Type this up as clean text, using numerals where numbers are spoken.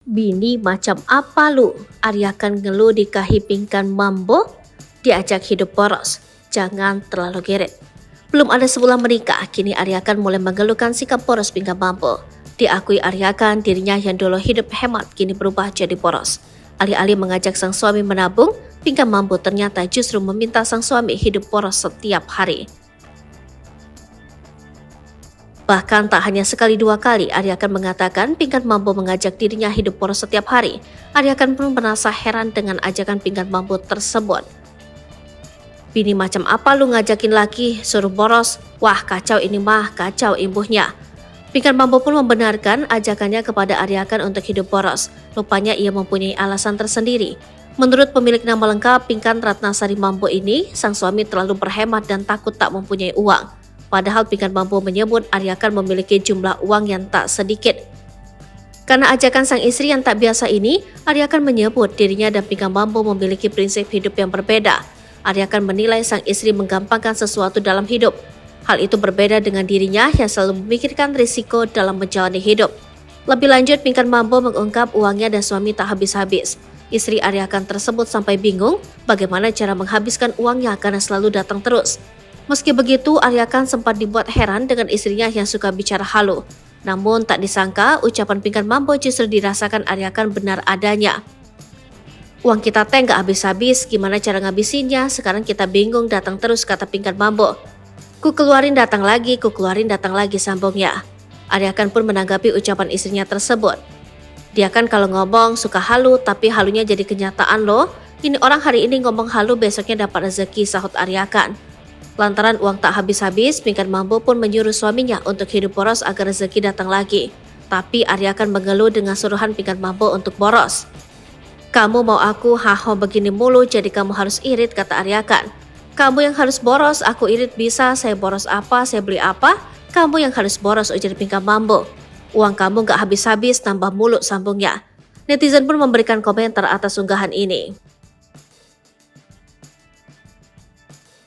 Bini macam apa lu? Aryakan ngeluh di kahipingkan mambo? Diajak hidup boros. Jangan terlalu geret. Belum ada sebulan menikah, kini Aryakan mulai mengeluhkan sikap boros pinggan mambo. Diakui Aryakan, dirinya yang dulu hidup hemat kini berubah jadi boros. Alih-alih mengajak sang suami menabung, pinggan mambo ternyata justru meminta sang suami hidup boros setiap hari. Bahkan tak hanya sekali dua kali, Aryakan mengatakan pinggan mambo mengajak dirinya hidup boros setiap hari. Aryakan pun merasa heran dengan ajakan pinggan mambo tersebut. Bini macam apa lu ngajakin laki suruh boros? Wah kacau ini mah, kacau imbuhnya. Pinggan mambo pun membenarkan ajakannya kepada Aryakan untuk hidup boros. Rupanya ia mempunyai alasan tersendiri. Menurut pemilik nama lengkap Pingkan Ratnasari Mambo ini, sang suami terlalu berhemat dan takut tak mempunyai uang. Padahal Pingkan Mambo menyebut Aryakan memiliki jumlah uang yang tak sedikit. Karena ajakan sang istri yang tak biasa ini, Aryakan menyebut dirinya dan Pingkan Mambo memiliki prinsip hidup yang berbeda. Aryakan menilai sang istri menggampangkan sesuatu dalam hidup. Hal itu berbeda dengan dirinya yang selalu memikirkan risiko dalam menjalani hidup. Lebih lanjut, Pingkan Mambo mengungkap uangnya dan suami tak habis-habis. Istri Aryakan tersebut sampai bingung bagaimana cara menghabiskan uangnya karena selalu datang terus. Meski begitu, Aryakan sempat dibuat heran dengan istrinya yang suka bicara halu. Namun tak disangka, ucapan Pingkan Mambo justru dirasakan Aryakan benar adanya. Uang kita teh nggak habis-habis, gimana cara ngabisinnya? Sekarang kita bingung datang terus, kata Pingkan Mambo. Ku keluarin datang lagi sambungnya. Aryakan pun menanggapi ucapan istrinya tersebut. Dia kan kalau ngomong suka halu, tapi halunya jadi kenyataan loh. Ini orang hari ini ngomong halu, besoknya dapat rezeki, sahut Aryakan. Lantaran uang tak habis-habis, Pingkan Mambo pun menyuruh suaminya untuk hidup boros agar rezeki datang lagi. Tapi Aryakan mengeluh dengan suruhan Pingkan Mambo untuk boros. Kamu mau aku haho begini mulu, jadi kamu harus irit, kata Aryakan. Kamu yang harus boros, aku irit bisa, saya boros apa, saya beli apa? Kamu yang harus boros, ujar Pingkan Mambo. Uang kamu gak habis-habis, tambah mulu, sambungnya. Netizen pun memberikan komentar atas unggahan ini.